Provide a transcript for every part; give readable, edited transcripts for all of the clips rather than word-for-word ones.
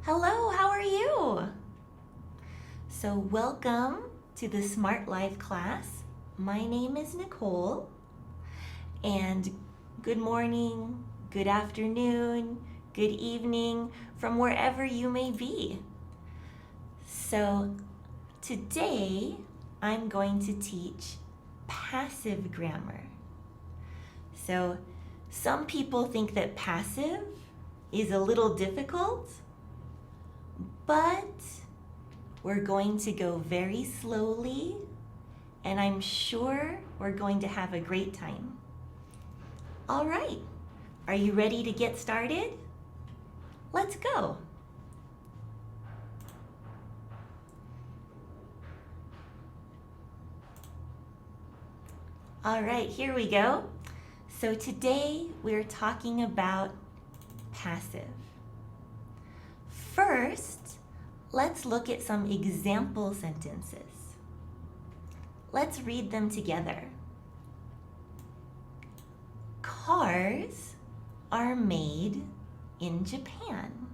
Hello, how are you? So welcome to the Smrt Live class. My name is Nicole, and good morning, good afternoon, good evening from wherever you may be. So today I'm going to teach passive grammar. So some people think that passive is a little difficult, but we're going to go very slowly, and I'm sure we're going to have a great time. All right, are you ready to get started? Let's go. All right, here we go. So today we're talking about passive. First, let's look at some example sentences. Let's read them together. Cars are made in Japan.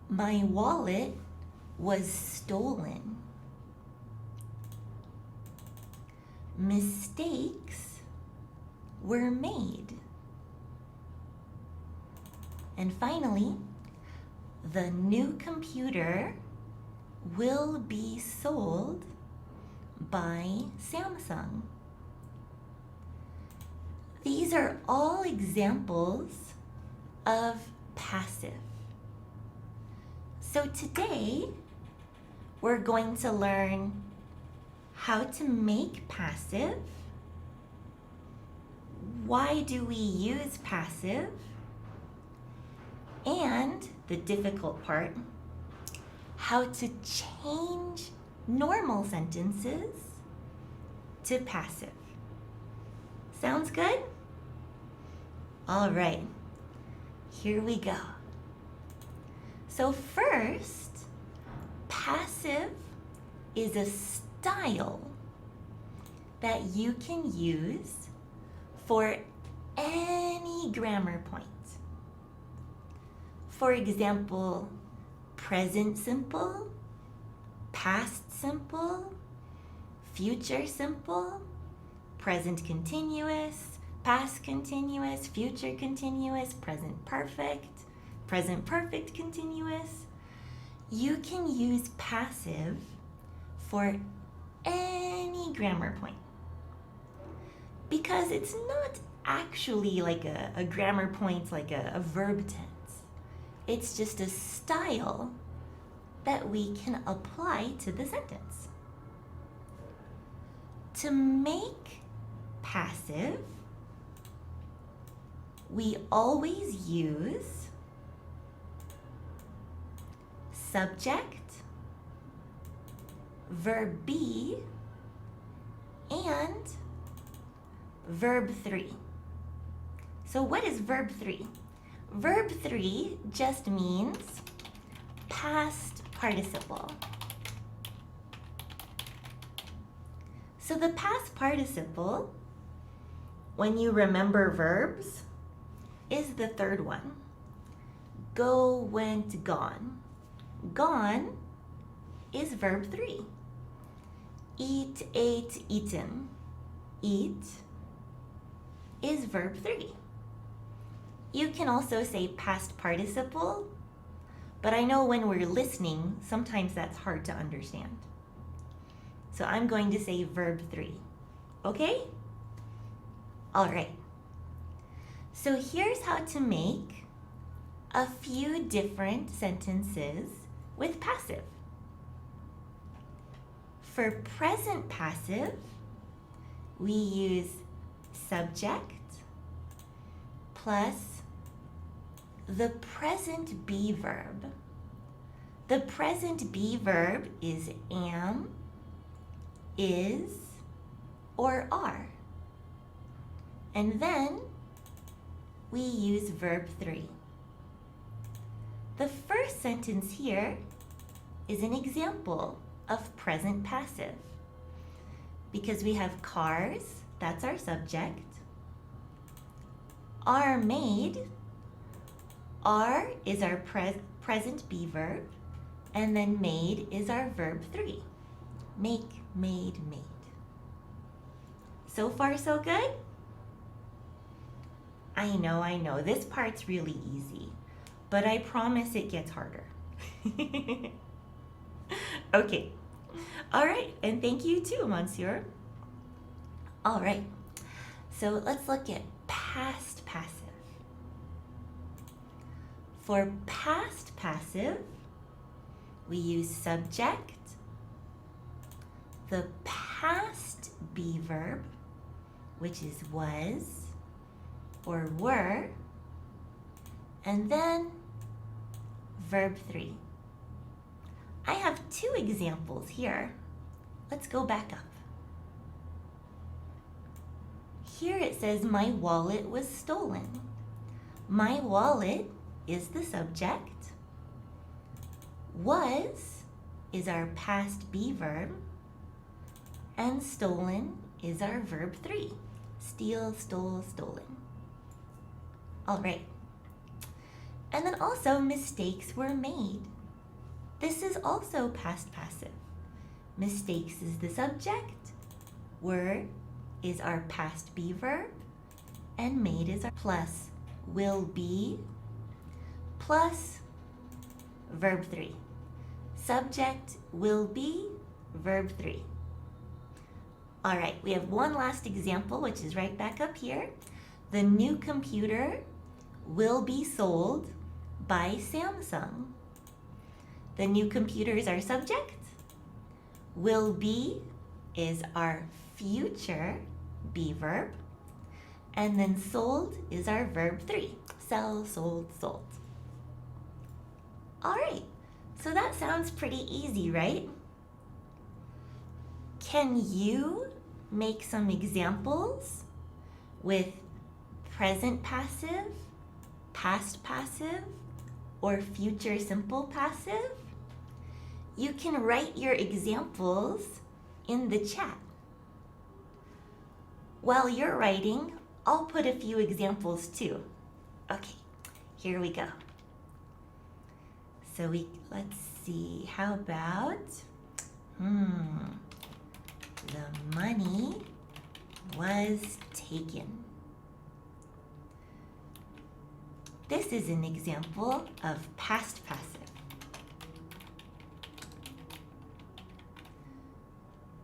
My wallet was stolen. Mistakes were made. And finally, the new computer will be sold by Samsung. These are all examples of passive. So today, we're going to learn how to make passive, why do we use passive, and the difficult part, how to change normal sentences to passive. Sounds good? All right, here we go. So first, passive is a style that you can use for any grammar point. For example, present simple, past simple, future simple, present continuous, past continuous, future continuous, present perfect continuous. You can use passive for any grammar point because it's not actually like a grammar point, like a verb tense. It's just a style that we can apply to the sentence. To make passive, we always use subject, verb be, and verb 3. So what is verb 3? Verb 3 just means past participle. So the past participle, when you remember verbs, is the third one. Go, went, gone. Gone is verb 3. Eat, ate, eaten. Eat is verb 3. You can also say past participle, but I know when we're listening, sometimes that's hard to understand. So I'm going to say verb 3. Okay? All right. So here's how to make a few different sentences with passive. For present passive, we use subject plus the present be verb. The present be verb is am, is, or are. And then we use verb 3. The first sentence here is an example of present passive because we have cars, that's our subject, are made, are is our present be verb, and then made is our verb 3. Make, made, made. So far, so good? I know, this part's really easy, but I promise it gets harder. Okay, all right, and thank you too, Monsieur. All right, so let's look at past passive. For past passive, we use subject, the past be verb, which is was or were, and then verb 3. I have 2 examples here. Let's go back up. Here it says, my wallet was stolen. My wallet is the subject. Was is our past be verb. And stolen is our verb 3. Steal, stole, stolen. All right. And then also mistakes were made. This is also past passive. Mistakes is the subject. Were is our past be verb. And made is our plus will be plus verb 3. Subject will be verb 3. All right, we have one last example, which is right back up here. The new computer will be sold by Samsung. The new computer is our subject. Will be is our future be verb. And then sold is our verb 3. Sell, sold, sold. All right, so that sounds pretty easy, right? Can you make some examples with present passive, past passive, or future simple passive? You can write your examples in the chat. While you're writing, I'll put a few examples too. Okay, here we go. So let's see, how about, the money was taken. This is an example of past passive.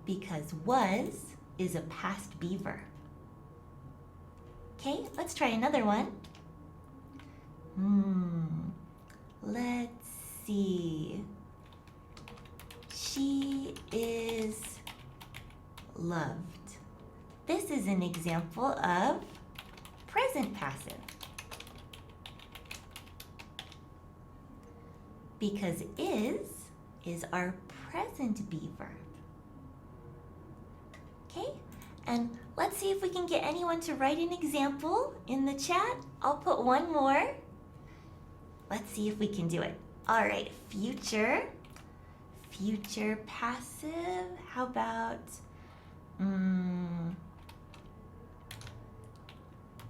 Because was is a past be verb. Okay, let's try another one. Let's see. She is loved. This is an example of present passive. Because is our present be verb. Okay, and let's see if we can get anyone to write an example in the chat. I'll put one more. Let's see if we can do it. All right, future passive. How about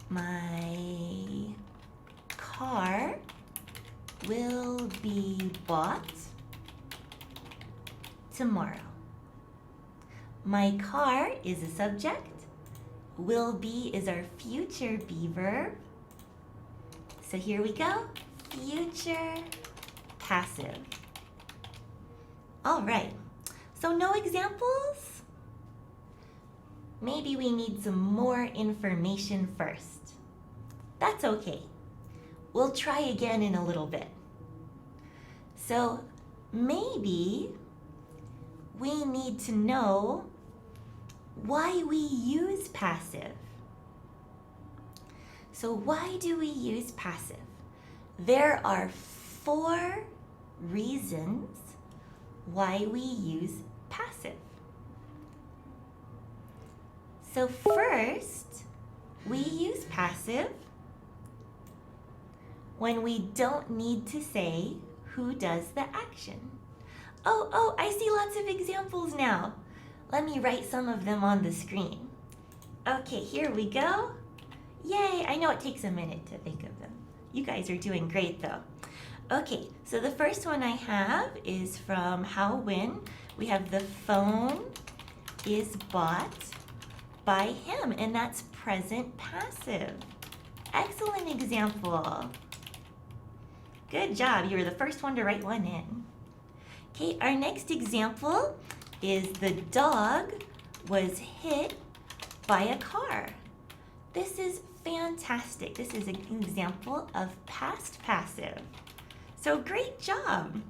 my car will be bought tomorrow. My car is a subject. Will be is our future be verb. So here we go. Future passive. All right. So no examples? Maybe we need some more information first. That's okay. We'll try again in a little bit. So maybe we need to know why we use passive. So why do we use passive? There are 4 reasons why we use passive. So first, we use passive when we don't need to say who does the action. Oh, I see lots of examples now. Let me write some of them on the screen. Okay, here we go. Yay, I know it takes a minute to think of them. You guys are doing great though. Okay, so the first one I have is from How Win. We have the phone is bought by him, and that's present passive. Excellent example. Good job, you were the first one to write one in. Okay, our next example is the dog was hit by a car. This is fantastic. This is an example of past passive. So great job.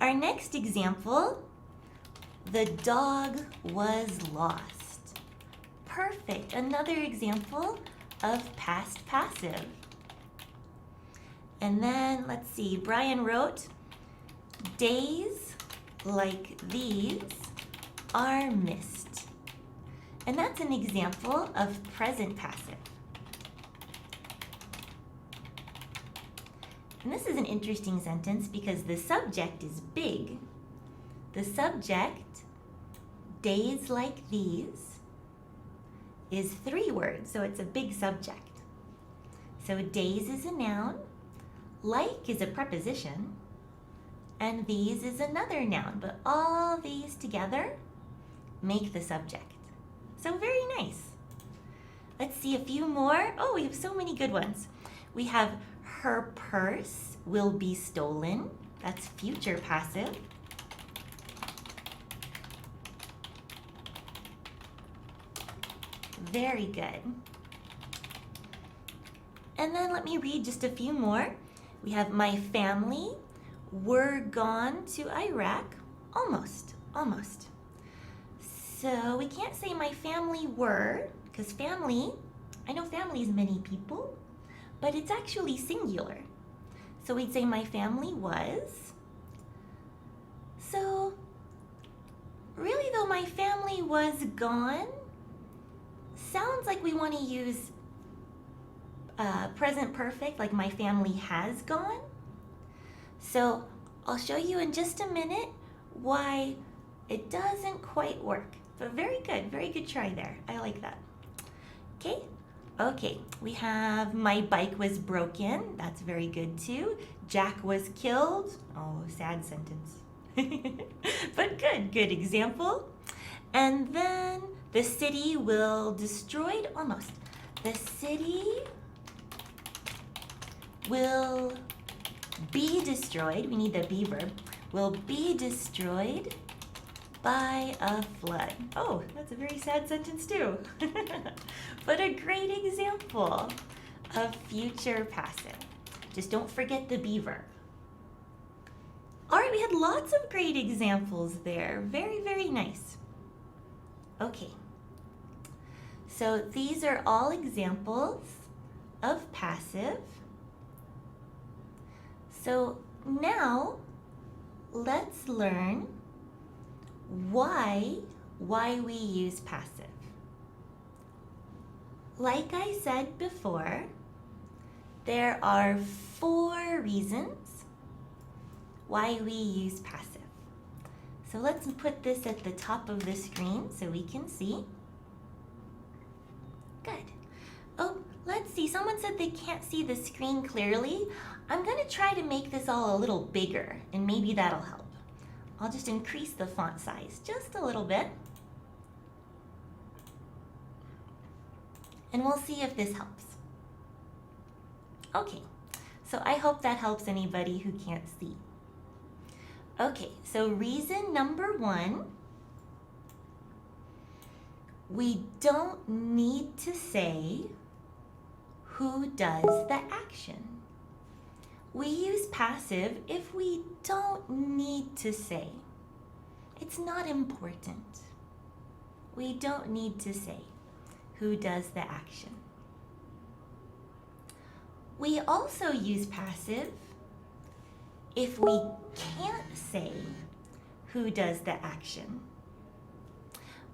Our next example, the dog was lost. Perfect. Another example of past passive. And then let's see, Brian wrote, days like these are missed. And that's an example of present passive. And this is an interesting sentence because the subject is big. The subject, days like these, is 3 words, so it's a big subject. So days is a noun, like is a preposition, and these is another noun, but all these together make the subject. So very nice. Let's see a few more. Oh, we have so many good ones. We have her purse will be stolen. That's future passive. Very good. And then let me read just a few more. We have my family were gone to Iraq. Almost. So we can't say my family were, because family, I know family is many people, but it's actually singular. So we'd say my family was. So really though, my family was gone sounds like we want to use present perfect, like my family has gone. So I'll show you in just a minute why it doesn't quite work. But very good try there. I like that. Okay, we have my bike was broken. That's very good too. Jack was killed. Oh, sad sentence. But good example. And then the city will destroyed, almost. The city will be destroyed. We need the be verb. Will be destroyed by a flood. Oh, that's a very sad sentence too. But a great example of future passive. Just don't forget the be verb. All right, we had lots of great examples there. Very nice. Okay. So these are all examples of passive. So now let's learn why we use passive. Like I said before, there are 4 reasons why we use passive. So let's put this at the top of the screen so we can see. Good. Oh, let's see. Someone said they can't see the screen clearly. I'm going to try to make this all a little bigger, and maybe that'll help. I'll just increase the font size just a little bit. And we'll see if this helps. Okay, so I hope that helps anybody who can't see. Okay, so reason number 1, we don't need to say who does the action. We use passive if we don't need to say. It's not important. We don't need to say who does the action. We also use passive if we can't say who does the action.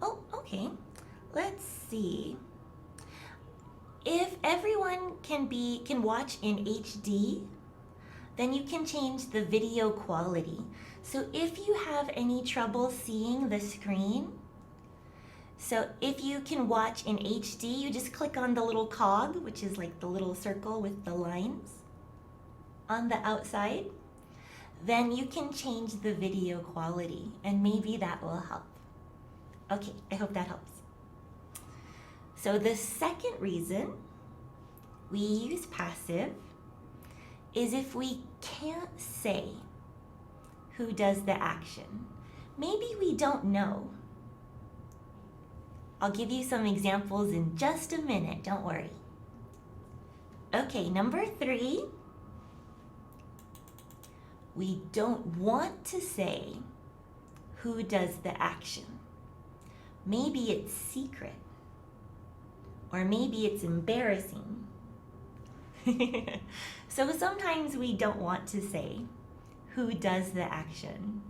Oh, okay. Let's see. If everyone can watch in HD, then you can change the video quality. So if you have any trouble seeing the screen, So if you can watch in HD, you just click on the little cog, which is like the little circle with the lines on the outside. Then you can change the video quality, and maybe that will help. Okay, I hope that helps. So the second reason we use passive is if we can't say who does the action. Maybe we don't know. I'll give you some examples in just a minute, don't worry. Okay, number 3. We don't want to say who does the action. Maybe it's secret, or maybe it's embarrassing. So sometimes we don't want to say who does the action.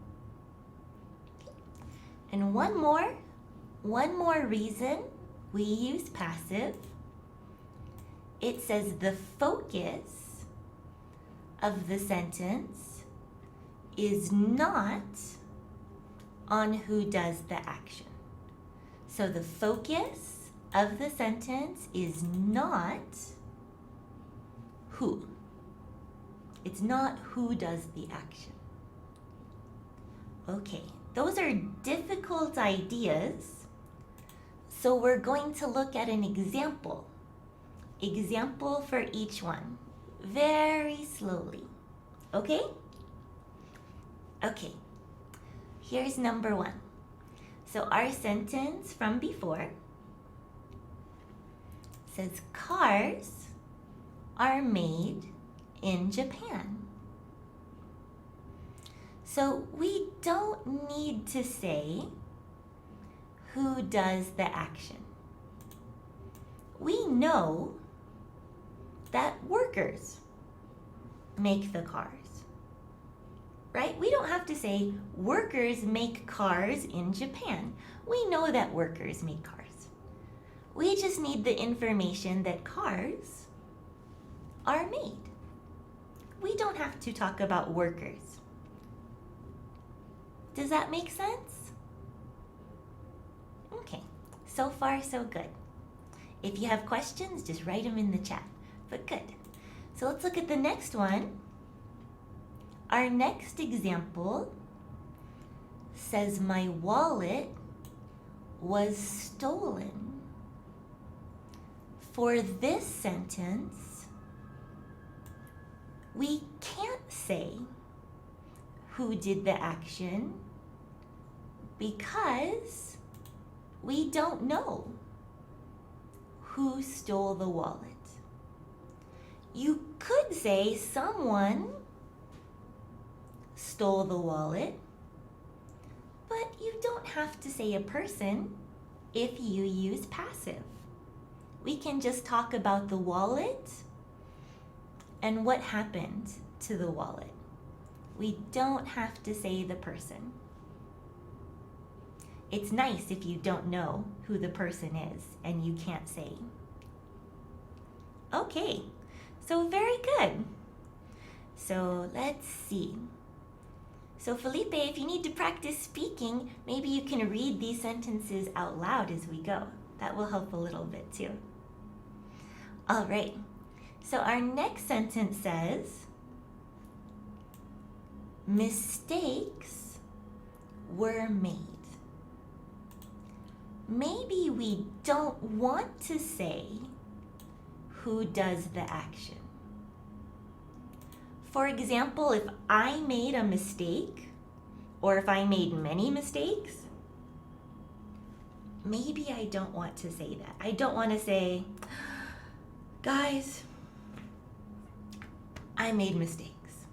And one more reason we use passive. It says the focus of the sentence is not on who does the action. So the focus of the sentence is not who. It's not who does the action. Okay, those are difficult ideas. So we're going to look at an example. Example for each one. Very slowly. Okay? Okay. Here's number 1. So our sentence from before says cars are made in Japan. So we don't need to say who does the action. We know that workers make the cars, right? We don't have to say workers make cars in Japan. We know that workers make cars. We just need the information that cars are made. We don't have to talk about workers. Does that make sense? Okay, so far so good. If you have questions, just write them in the chat. But good. So let's look at the next one. Our next example says my wallet was stolen. For this sentence, we can't say who did the action because we don't know who stole the wallet. You could say someone stole the wallet, but you don't have to say a person if you use passive. We can just talk about the wallet and what happened to the wallet. We don't have to say the person. It's nice if you don't know who the person is and you can't say. Okay, so very good. So let's see. So Felipe, if you need to practice speaking, maybe you can read these sentences out loud as we go. That will help a little bit too. All right, so our next sentence says, mistakes were made. Maybe we don't want to say who does the action. For example, if I made a mistake, or if I made many mistakes, maybe I don't want to say that. I don't want to say, guys, I made mistakes.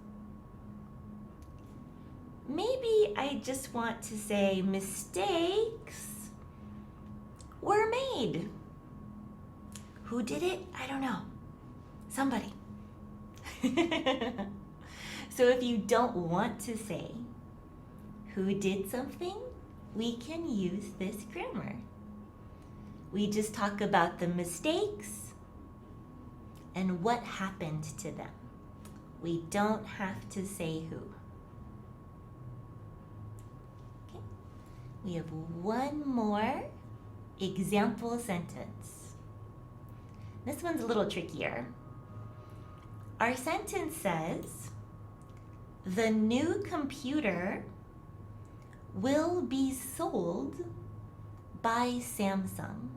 Maybe I just want to say mistakes were made. Who did it? I don't know. Somebody. So if you don't want to say who did something, we can use this grammar. We just talk about the mistakes and what happened to them. We don't have to say who. Okay. We have one more example sentence. This one's a little trickier. Our sentence says, the new computer will be sold by Samsung.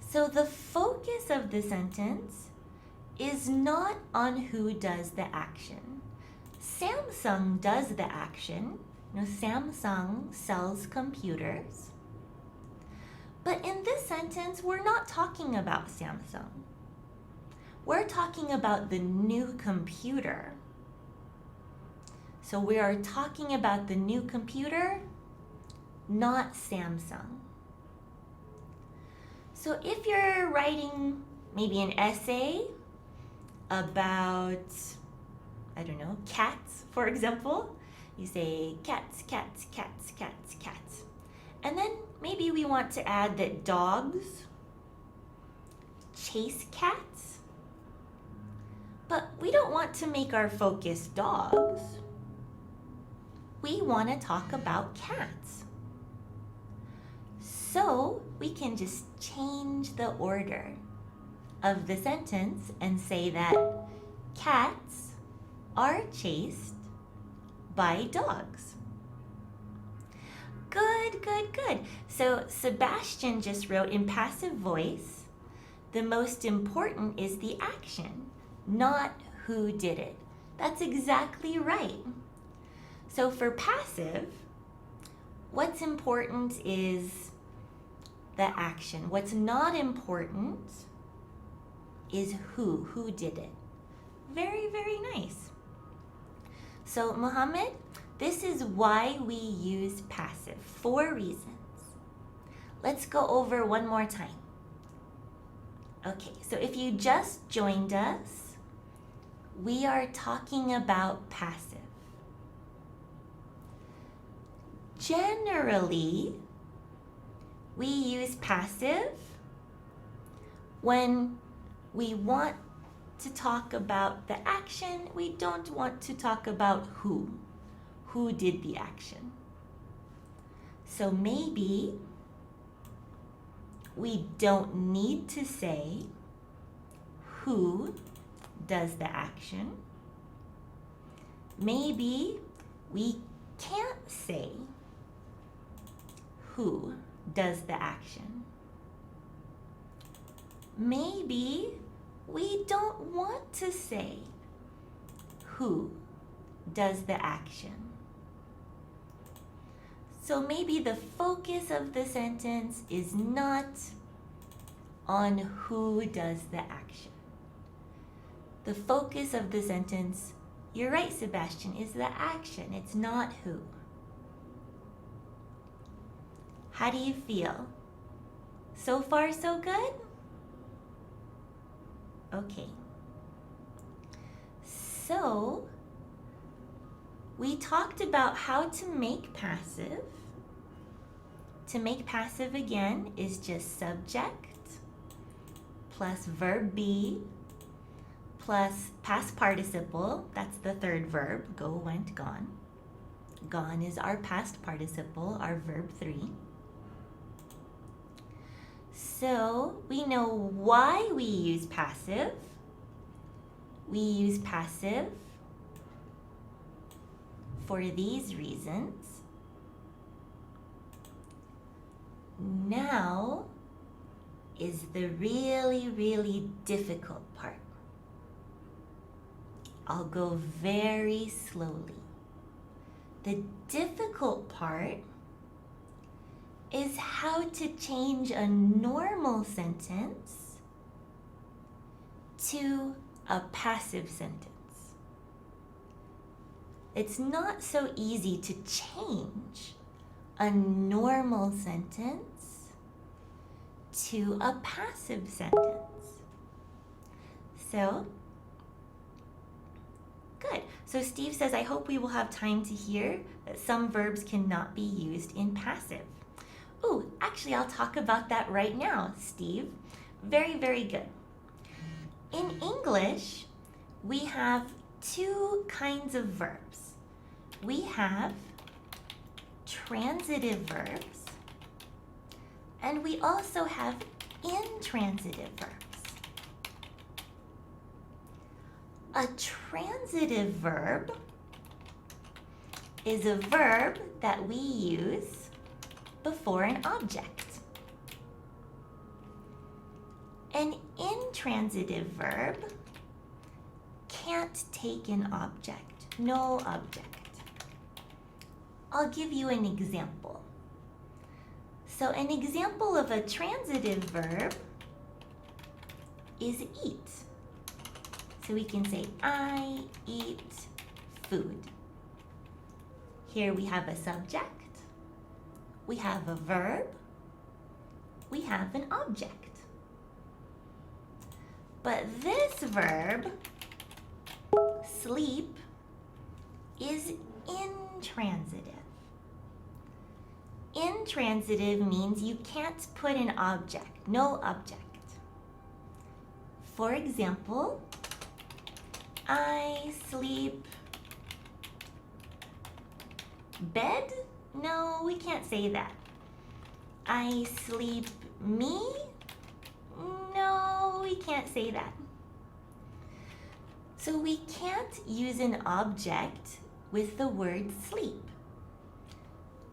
So the focus of the sentence is not on who does the action. Samsung does the action. Samsung sells computers. But in this sentence, we're not talking about Samsung. We're talking about the new computer. So we are talking about the new computer, not Samsung. So if you're writing maybe an essay about, I don't know, cats, for example, you say cats, cats, cats, cats, cats. And then maybe we want to add that dogs chase cats. But we don't want to make our focus dogs. We want to talk about cats. So we can just change the order of the sentence and say that cats are chased by dogs. Good, good, good. So Sebastian just wrote in passive voice, the most important is the action, not who did it. That's exactly right. So for passive, what's important is the action. What's not important is who did it. Very, very nice. So Mohammed, this is why we use passive, 4 reasons. Let's go over one more time. Okay, so if you just joined us, we are talking about passive. Generally, we use passive when we want to talk about the action. We don't want to talk about who did the action. So maybe we don't need to say who does the action. Maybe we can't say who does the action. Maybe we don't want to say who does the action. So maybe the focus of the sentence is not on who does the action. The focus of the sentence, you're right, Sebastian, is the action. It's not who. How do you feel? So far, so good? Okay. So, we talked about how to make passive. To make passive again is just subject plus verb be plus past participle. That's the third verb. Go, went, gone. Gone is our past participle, our verb 3. So we know why we use passive. We use passive for these reasons. Now is the really, really difficult part. I'll go very slowly. The difficult part is how to change a normal sentence to a passive sentence. It's not so easy to change a normal sentence to a passive sentence. So, good. So Steve says, I hope we will have time to hear that some verbs cannot be used in passive. Oh, actually, I'll talk about that right now, Steve. Very, very good. In English, we have 2 kinds of verbs. We have transitive verbs And we also have intransitive verbs. A transitive verb is a verb that we use before an object. An intransitive verb can't take an object, no object. I'll give you an example. So an example of a transitive verb is eat. So we can say, I eat food. Here we have a subject, we have a verb, we have an object. But this verb, sleep, is intransitive. Intransitive means you can't put an object, no object. For example, I sleep bed? No, we can't say that. I sleep me? No, we can't say that. So we can't use an object with the word sleep.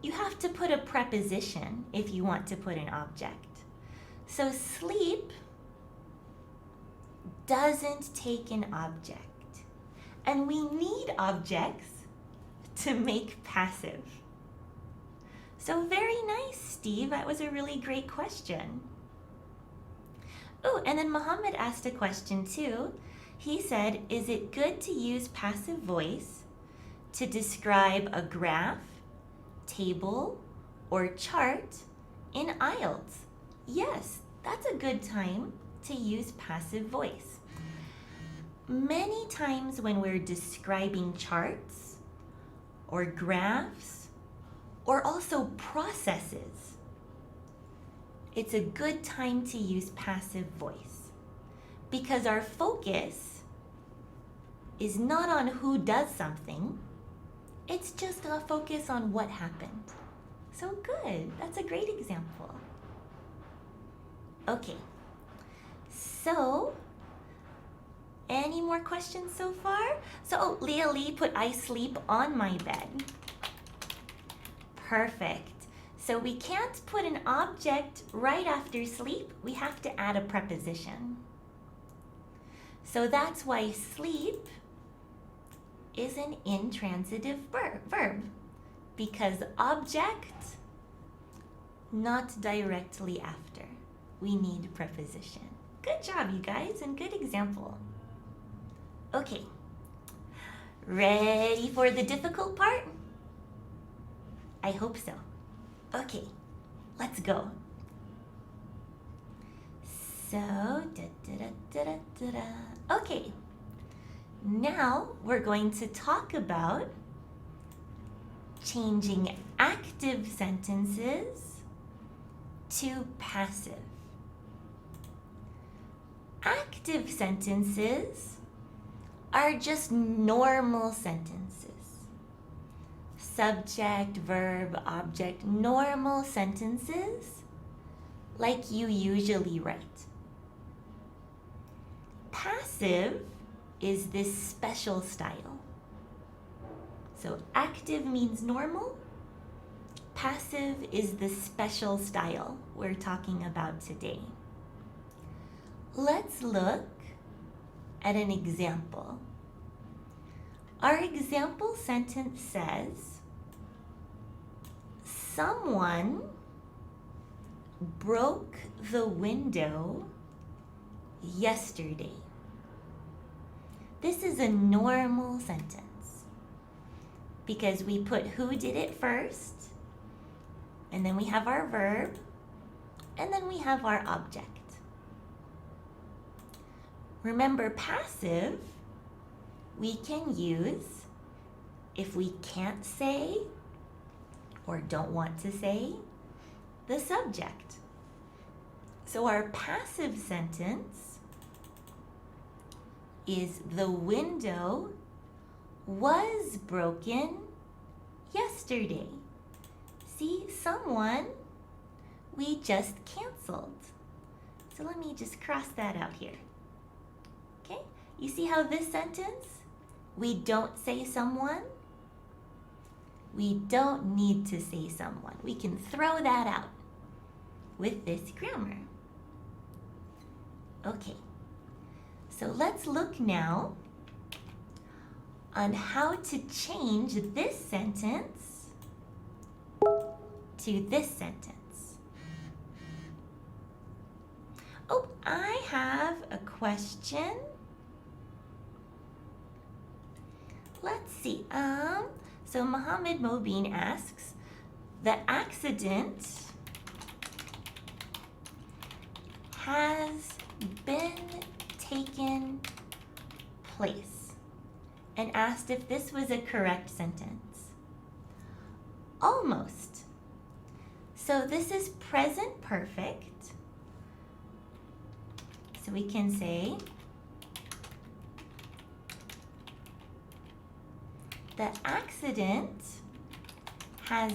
You have to put a preposition if you want to put an object. So sleep doesn't take an object. And we need objects to make passive. So very nice, Steve. That was a really great question. Oh, and then Muhammad asked a question too. He said, is it good to use passive voice to describe a graph, table, or chart in IELTS? Yes, that's a good time to use passive voice. Many times when we're describing charts or graphs or also processes, it's a good time to use passive voice because our focus is not on who does something, it's just a focus on what happened. So good, that's a great example. Okay, so any more questions so far? So Leah Lee put I sleep on my bed. Perfect. So we can't put an object right after sleep. We have to add a preposition. So that's why sleep is an intransitive verb because object, not directly after. We need preposition. Good job, you guys, and good example. Okay, ready for the difficult part? I hope so. Okay, let's go. So, okay, now we're going to talk about changing active sentences to passive. Active sentences are just normal sentences. Subject, verb, object, normal sentences like you usually write. Passive is this special style. So active means normal. Passive is the special style we're talking about today. Let's look at an example. Our example sentence says, someone broke the window yesterday. This is a normal sentence because we put who did it first, and then we have our verb, and then we have our object. Remember, passive we can use if we can't say or don't want to say the subject. So our passive sentence is the window was broken yesterday. See, someone we just canceled. So let me just cross that out here. Okay, you see how this sentence, we don't say someone? We don't need to say someone. We can throw that out with this grammar. Okay, so let's look now on how to change this sentence to this sentence. Oh, I have a question. Let's see. So Mohammed Mobeen asks, the accident has been taken place, and asked if this was a correct sentence. Almost. So this is present perfect. So we can say the accident has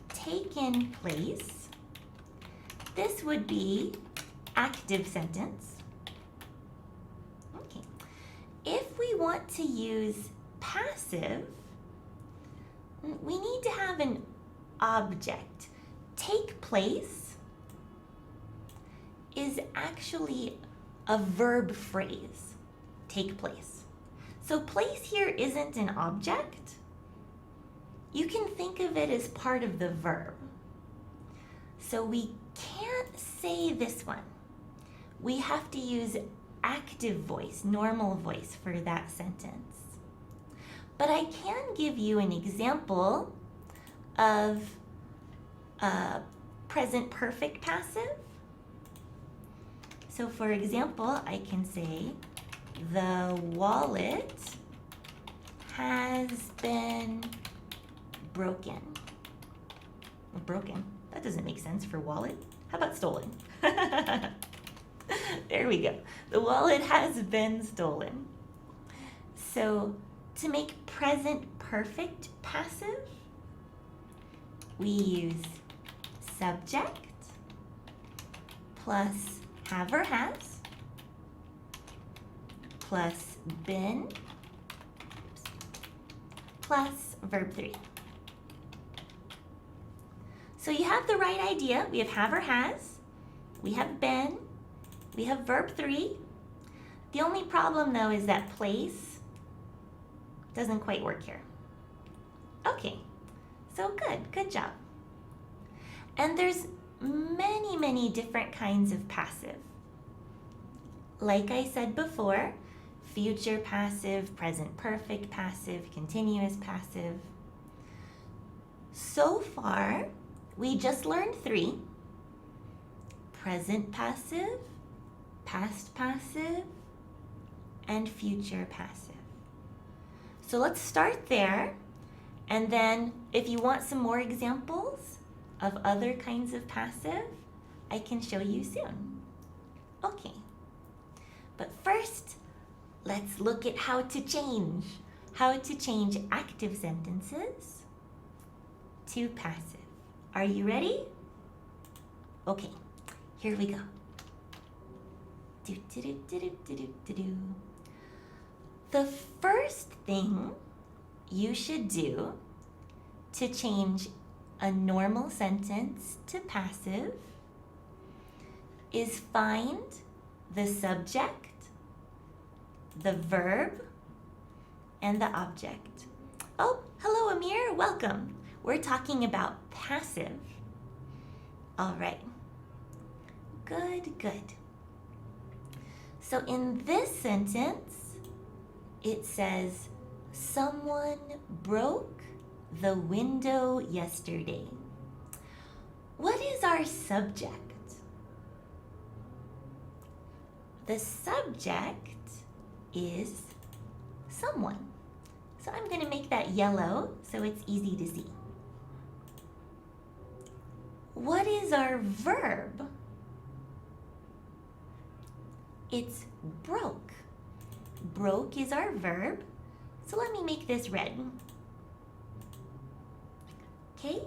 taken place. This would be active sentence. Okay. If we want to use passive, we need to have an object. Take place is actually a verb phrase, take place. So place here isn't an object. You can think of it as part of the verb. So we can't say this one. We have to use active voice, normal voice for that sentence. But I can give you an example of present perfect passive. So for example, I can say, the wallet has been broken. Broken? That doesn't make sense for wallet. How about stolen? There we go. The wallet has been stolen. So to make present perfect passive, we use subject plus have or has plus been plus verb 3. So you have the right idea. We have or has, we have been, we have verb 3. The only problem though is that place doesn't quite work here. Okay, so good job. And there's many different kinds of passive. Like I said before, future passive, present perfect passive, continuous passive. So far, we just learned 3. Present passive, past passive, and future passive. So let's start there, and then if you want some more examples of other kinds of passive, I can show you soon. Okay, but first, let's look at how to change active sentences to passive. Are you ready? Okay, here we go. The first thing you should do to change a normal sentence to passive is find the subject, the verb, and the object. Oh, hello Amir, welcome. We're talking about passive. All right, good. So in this sentence, it says, someone broke the window yesterday. What is our subject? The subject is someone. So I'm going to make that yellow so it's easy to see. What is our verb? It's broke. Broke is our verb. So let me make this red. Okay?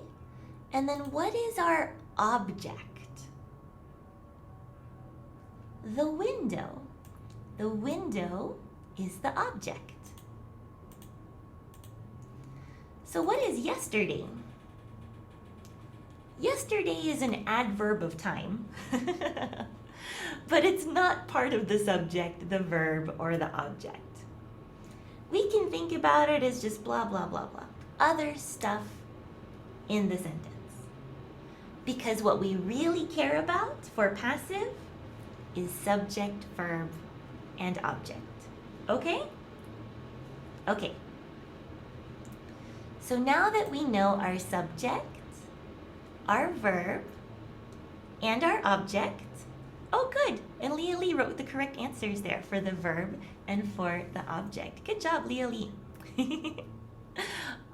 And then what is our object? the window. The window is the object. So what is yesterday? Yesterday is an adverb of time, but it's not part of the subject, the verb, or the object. We can think about it as just blah, blah, blah, blah. Other stuff in the sentence. Because what we really care about for passive is subject, verb, and object. Okay? Okay. So now that we know our subject, our verb, and our object, oh good, and Leah Lee wrote the correct answers there for the verb and for the object. Good job, Leah Lee.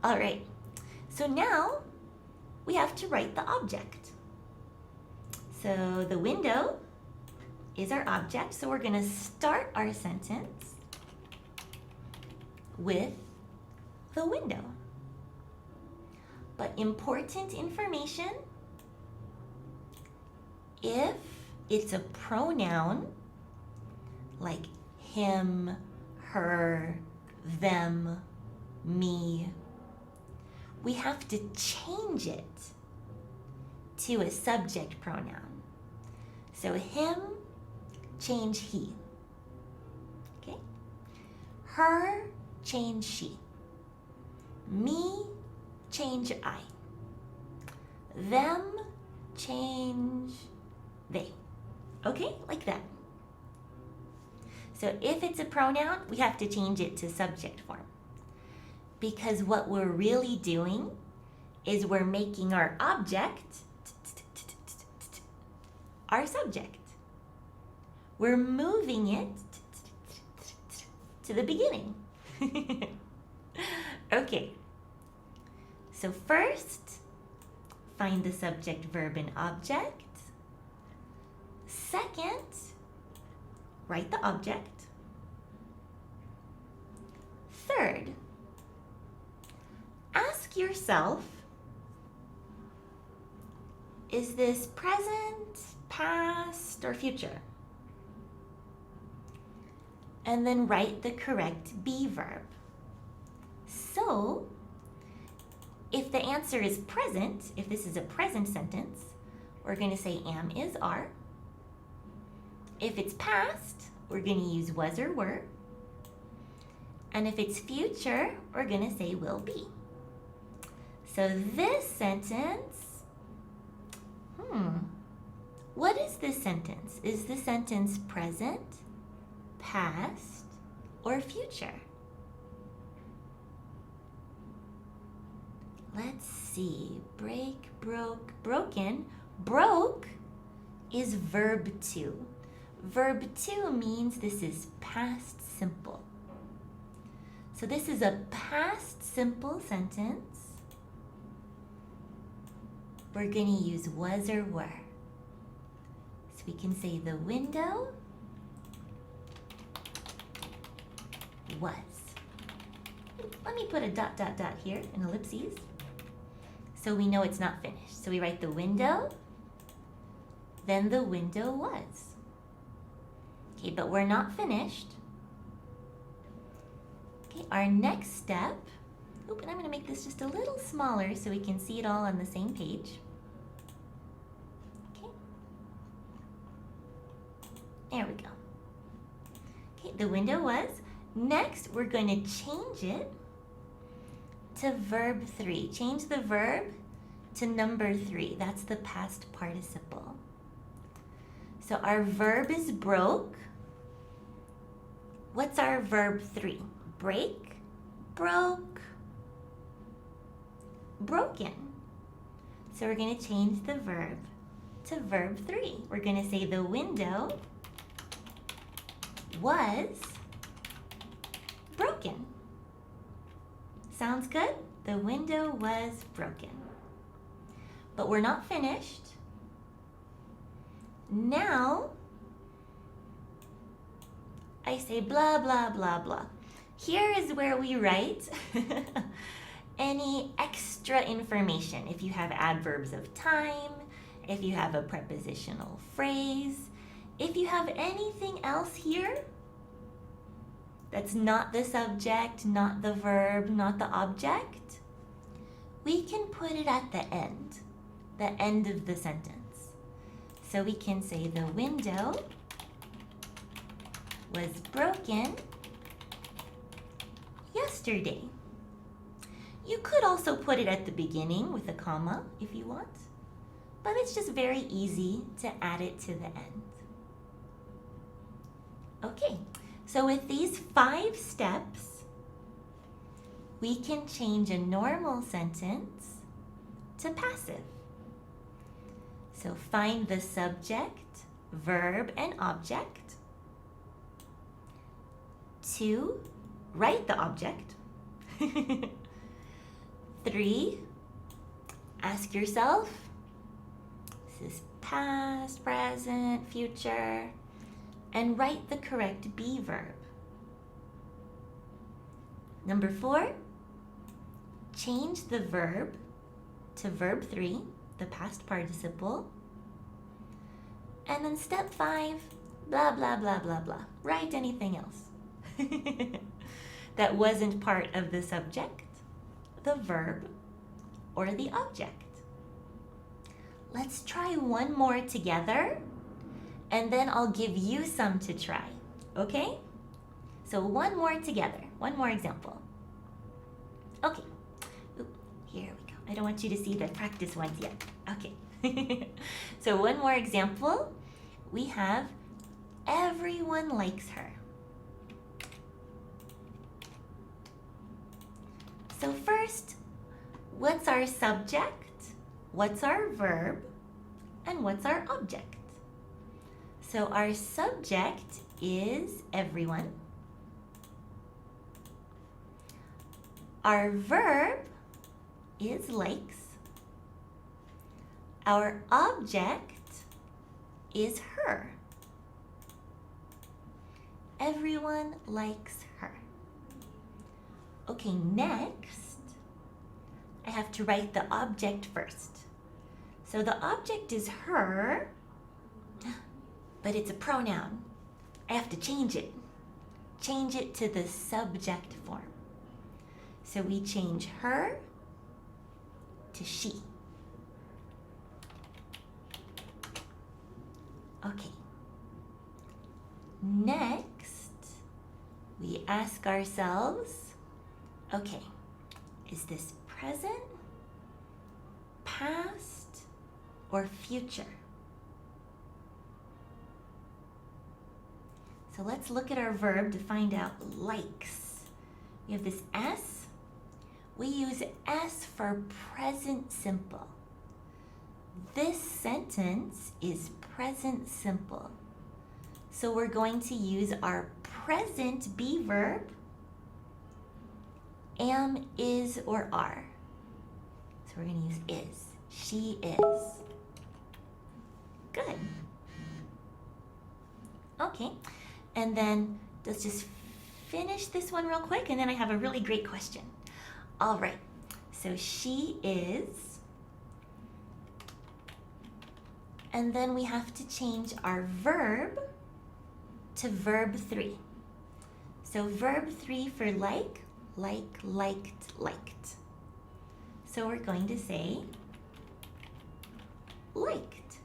All right, so now we have to write the object. So the window is our object, so we're going to start our sentence with the window. But important information, if it's a pronoun like him, her, them, me, we have to change it to a subject pronoun. So him, change he. Okay? Her, change she. Me, change I. Them, change they. Okay? Like that. So if it's a pronoun, we have to change it to subject form. Because what we're really doing is we're making our object our subject. We're moving it to the beginning. Okay. So first, find the subject, verb, and object. Second, write the object. Third, ask yourself, is this present, past, or future? And then write the correct be verb. So, if the answer is present, if this is a present sentence, we're going to say am, is, are. If it's past, we're going to use was or were. And if it's future, we're going to say will be. So this sentence, what is this sentence? Is the sentence present, past, or future? Let's see. Break, broke, broken. Broke is verb 2. Verb 2 means this is past simple. So this is a past simple sentence. We're going to use was or were. So we can say the window was. Let me put a ... here, an ellipses, so we know it's not finished. So we write the window, then the window was. Okay, but we're not finished. Okay, our next step, and I'm going to make this just a little smaller so we can see it all on the same page. Okay. There we go. Okay, the window was. Next, we're going to change it to verb 3. Change the verb to number 3. That's the past participle. So our verb is broke. What's our verb 3? Break, broke, broken. So we're going to change the verb to verb 3. We're going to say the window was broken. Sounds good? The window was broken. But we're not finished. Now, I say blah, blah, blah, blah. Here is where we write any extra information. If you have adverbs of time, if you have a prepositional phrase, If you have anything else here that's not the subject, not the verb, not the object, we can put it at the end of the sentence. So we can say the window was broken yesterday. You could also put it at the beginning with a comma if you want, but it's just very easy to add it to the end. Okay, so with these 5 steps, we can change a normal sentence to passive. So find the subject, verb, and object. 2, write the object. 3, ask yourself, is this past, present, future? And write the correct be verb. Number 4, change the verb to verb 3, the past participle. And then step 5, blah, blah, blah, blah, blah. Write anything else that wasn't part of the subject, the verb, or the object. Let's try one more together, and then I'll give you some to try, okay? So one more together, one more example. Okay, here we go. I don't want you to see the practice ones yet. Okay, so one more example. We have, everyone likes her. So first, what's our subject, what's our verb, and what's our object? So our subject is everyone. Our verb is likes. Our object is her. Everyone likes her. Okay, next, I have to write the object first. So the object is her, but it's a pronoun. I have to change it. Change it to the subject form. So we change her to she. Okay. Next, we ask ourselves, okay, is this present, past, or future? So let's look at our verb to find out likes. We have this S. We use S for present simple. This sentence is present simple. So we're going to use our present be verb, am, is, or are. So we're going to use is. She is. Good. Okay. And then let's just finish this one real quick, and then I have a really great question. All right. So she is. And then we have to change our verb to verb 3. So verb 3 for like, liked, liked. So we're going to say liked.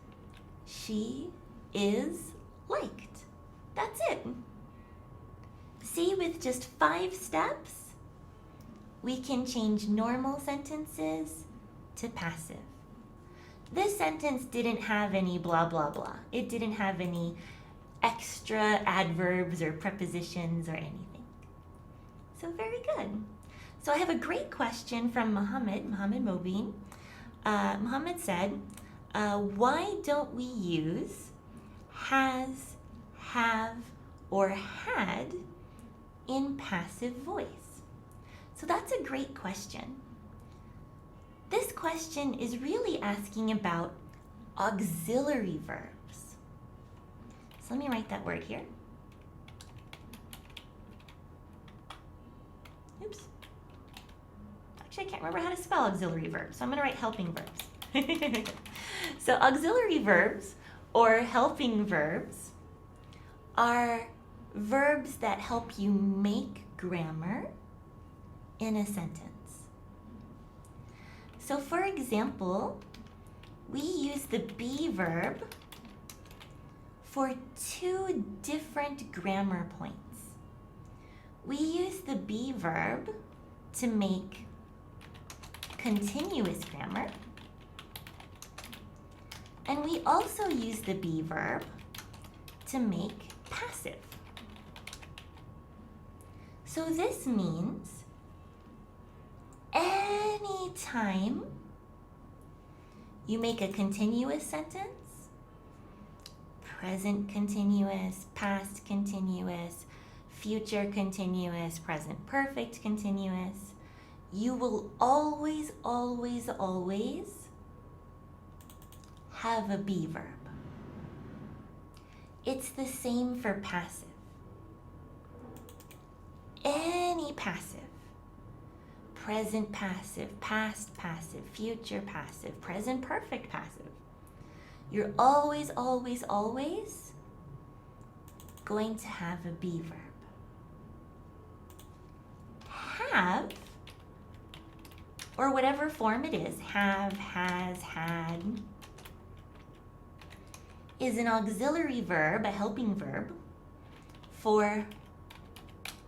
She is liked. That's it. See, with just 5 steps, we can change normal sentences to passive. This sentence didn't have any blah, blah, blah. It didn't have any extra adverbs or prepositions or anything. So very good. So I have a great question from Mohammed Mobeen. Mohammed said, why don't we use has, have, or had in passive voice? So that's a great question. This question is really asking about auxiliary verbs. So let me write that word here. Oops. Actually, I can't remember how to spell auxiliary verbs, so I'm going to write helping verbs. So auxiliary verbs or helping verbs are verbs that help you make grammar in a sentence. So for example, we use the be verb for two different grammar points. We use the be verb to make continuous grammar, and we also use the be verb to make passive. So this means anytime you make a continuous sentence, present continuous, past continuous, future continuous, present perfect continuous, you will always, always, always have a be verb. It's the same for passive. Any passive, present passive, past passive, future passive, present perfect passive, you're always, always, always going to have a be verb. Have, or whatever form it is, have, has, had, is an auxiliary verb, a helping verb, for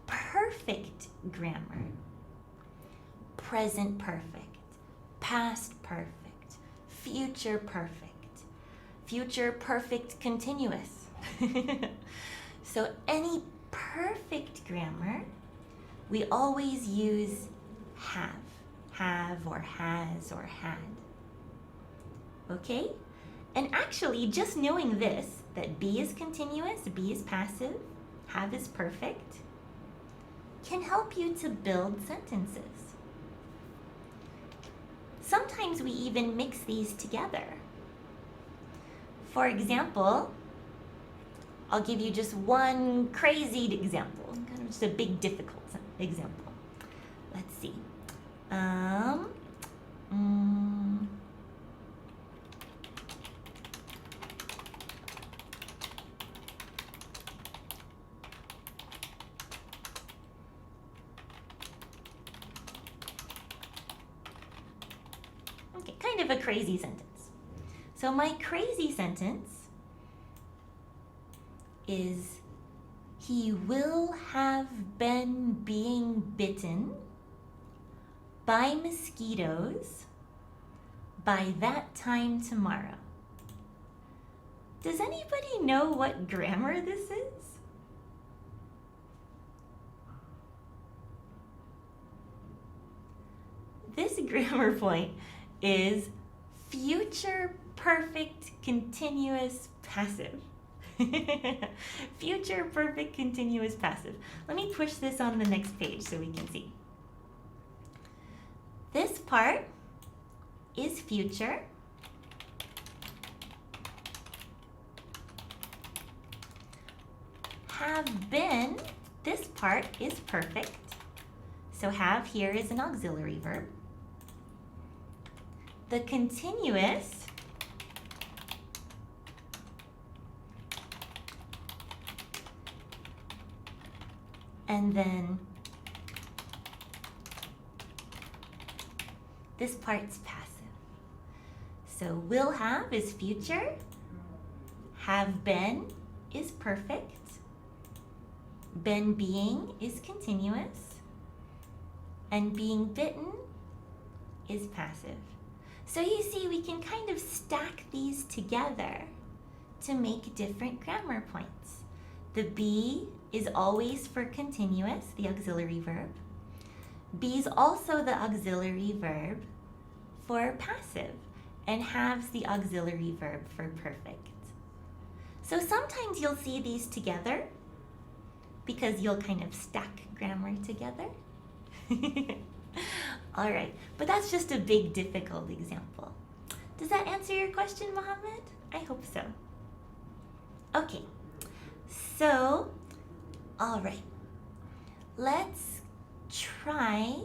perfect grammar. Present perfect, past perfect, future perfect continuous. So any perfect grammar, we always use have or has or had. Okay? And actually, just knowing this, that be is continuous, be is passive, have is perfect, can help you to build sentences. Sometimes we even mix these together. For example, I'll give you just one crazy example, kind of just a big difficult example. Let's see. Okay, kind of a crazy sentence. So my crazy sentence is, he will have been being bitten by mosquitoes by that time tomorrow. Does anybody know what grammar this is? This grammar point is future perfect continuous passive. Future perfect continuous passive. Let me push this on the next page so we can see. This part is future. Have been, this part is perfect. So have here is an auxiliary verb. The continuous and then this part's passive. So will have is future, have been is perfect, been being is continuous, and being bitten is passive. So you see, we can kind of stack these together to make different grammar points. The be is always for continuous, the auxiliary verb. Be is also the auxiliary verb for passive, and have's the auxiliary verb for perfect. So sometimes you'll see these together because you'll kind of stack grammar together. All right, but that's just a big difficult example. Does that answer your question, Mohammed? I hope so. Okay, so, all right, let's try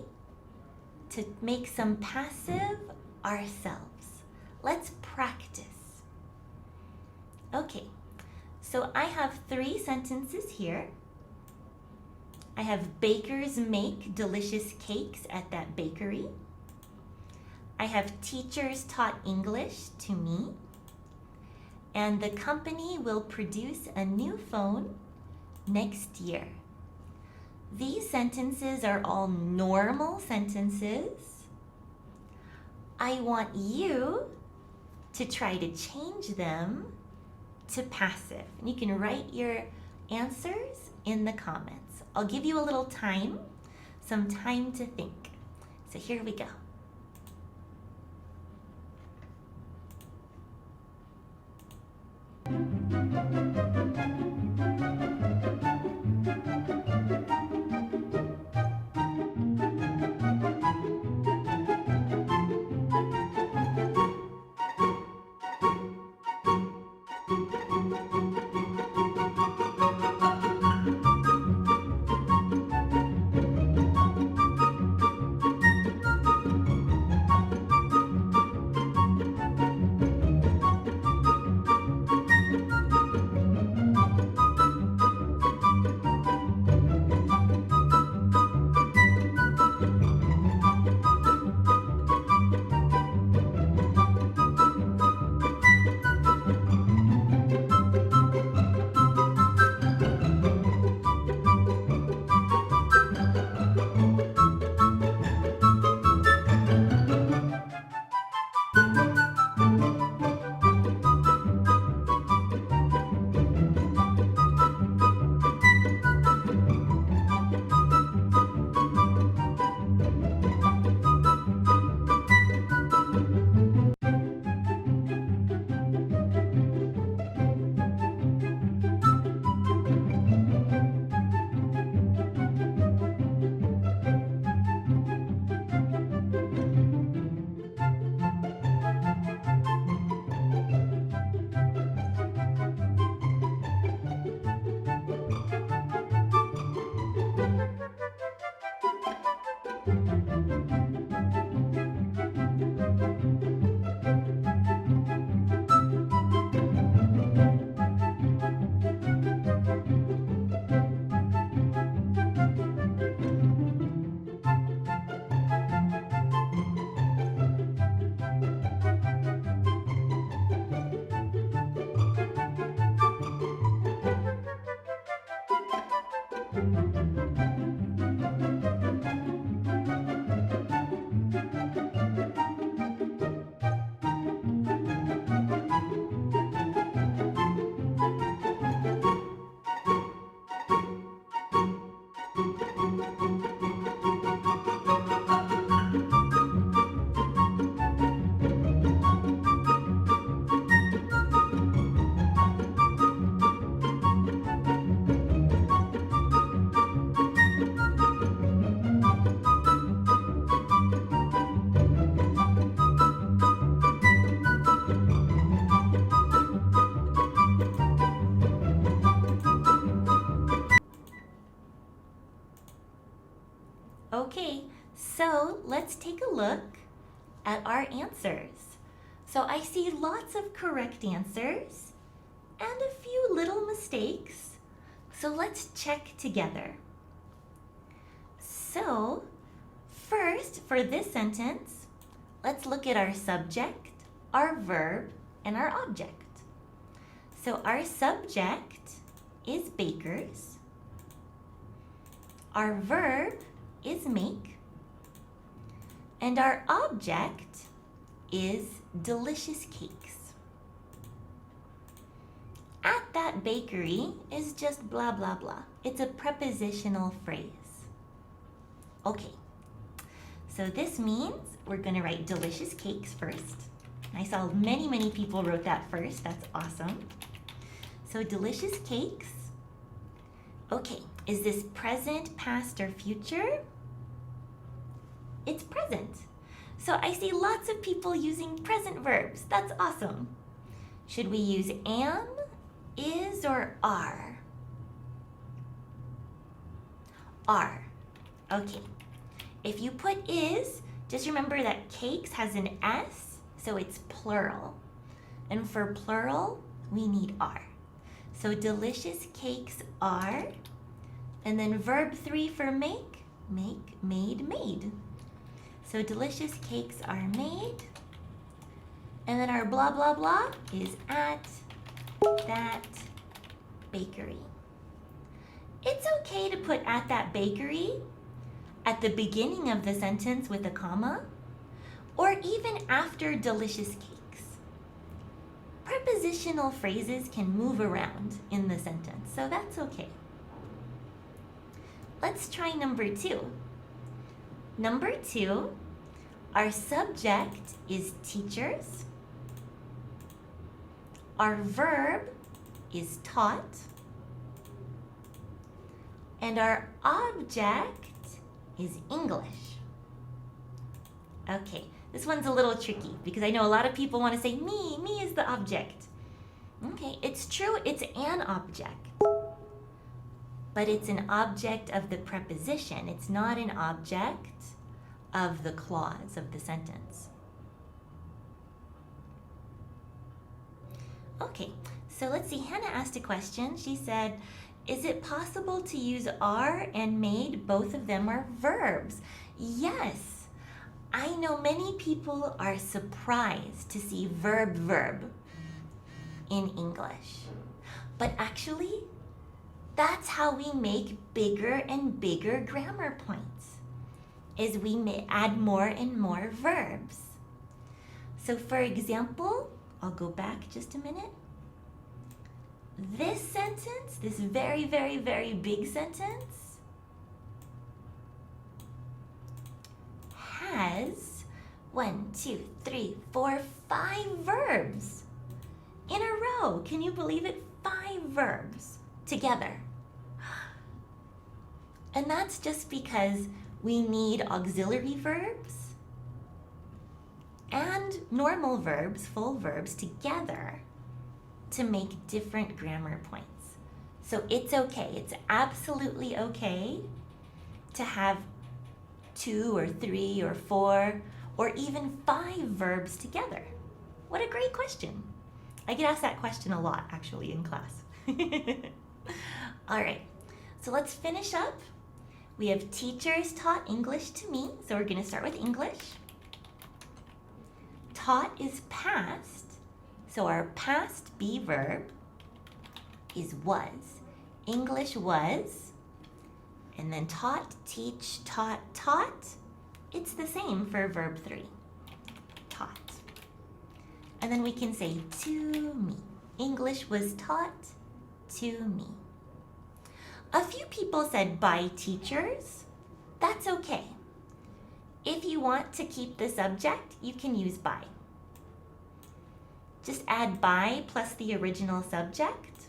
to make some passive ourselves. Let's practice. Okay, So I have 3 sentences here. I have bakers make delicious cakes at that bakery. I have teachers taught English to me. And the company will produce a new phone next year. These sentences are all normal sentences. I want you to try to change them to passive. And you can write your answers in the comments. I'll give you a little time, some time to think. So here we go. Okay, so let's take a look at our answers. So I see lots of correct answers and a few little mistakes. So let's check together. So first, for this sentence, let's look at our subject, our verb, and our object. So our subject is bakers. Our verb is make. And our object is delicious cakes. At that bakery is just blah, blah, blah. It's a prepositional phrase. Okay, so this means we're gonna write delicious cakes first. I saw many people wrote that first. That's awesome. So delicious cakes. Okay, is this present, past, or future? It's present. So I see lots of people using present verbs. That's awesome. Should we use am, is, or are? Are. Okay. If you put is, just remember that cakes has an S, so it's plural. And for plural, we need are. So delicious cakes are, and then verb 3 for make, made, made. So delicious cakes are made, and then our blah, blah, blah is at that bakery. It's okay to put at that bakery at the beginning of the sentence with a comma, or even after delicious cakes. Prepositional phrases can move around in the sentence, so that's okay. Let's try number 2. Number 2, our subject is teachers. Our verb is taught. And our object is English. Okay, this one's a little tricky because I know a lot of people want to say me is the object. Okay, it's true, it's an object. But it's an object of the preposition. It's not an object of the clause of the sentence. Okay, so let's see, Hannah asked a question. She said, is it possible to use are and made? Both of them are verbs. Yes, I know many people are surprised to see verb in English. But actually, that's how we make bigger and bigger grammar points, is we may add more and more verbs. So for example, I'll go back just a minute. This sentence, this very, very, very big sentence, has 1, 2, 3, 4, 5 verbs in a row. Can you believe it? 5 verbs together. And that's just because we need auxiliary verbs and normal verbs, full verbs together to make different grammar points. So it's okay, it's absolutely okay to have 2 or 3 or 4 or even 5 verbs together. What a great question. I get asked that question a lot actually in class. All right, so let's finish up. We have teachers taught English to me, so we're gonna start with English. Taught is past. So our past be verb is was. English was. And then taught, teach, taught, taught. It's the same for verb 3. Taught. And then we can say to me. English was taught to me. A few people said by teachers. That's okay. If you want to keep the subject, you can use by. Just add by plus the original subject.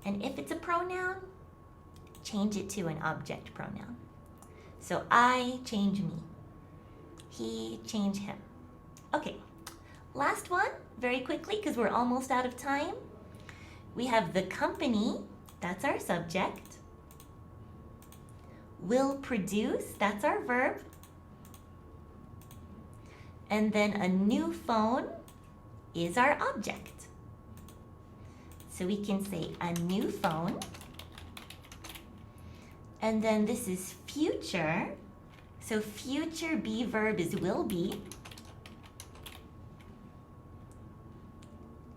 And if it's a pronoun, change it to an object pronoun. So I, change me. He, change him. Okay, last one, very quickly, because we're almost out of time. We have the company, that's our subject. Will produce, that's our verb. And then a new phone is our object. So we can say a new phone. And then this is future. So future be verb is will be.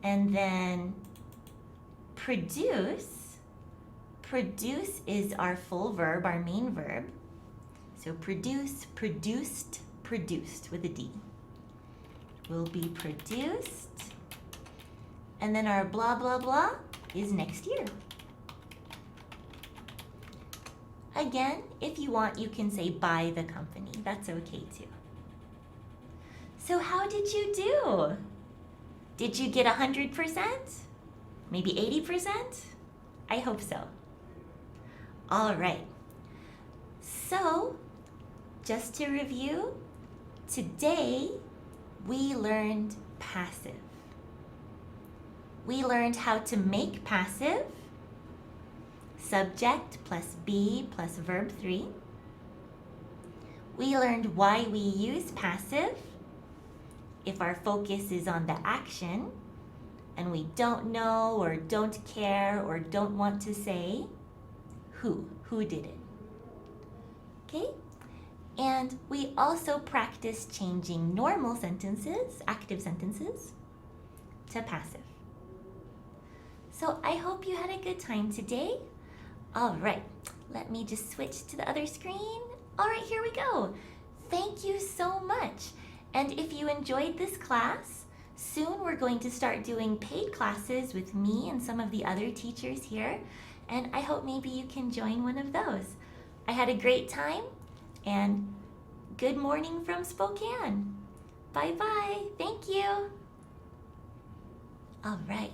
And then produce. Produce is our full verb, our main verb. So produce, produced, produced with a D. Will be produced. And then our blah, blah, blah is next year. Again, if you want, you can say by the company. That's okay too. So how did you do? Did you get 100%? Maybe 80%? I hope so. All right. So, just to review, today we learned passive. We learned how to make passive, subject plus be plus verb 3. We learned why we use passive if our focus is on the action and we don't know or don't care or don't want to say who did it. Okay? And we also practice changing normal sentences, active sentences, to passive. So I hope you had a good time today. All right, let me just switch to the other screen. All right, here we go. Thank you so much. And if you enjoyed this class, soon we're going to start doing paid classes with me and some of the other teachers here. And I hope maybe you can join one of those. I had a great time, and good morning from Spokane. Bye-bye. Thank you. All right.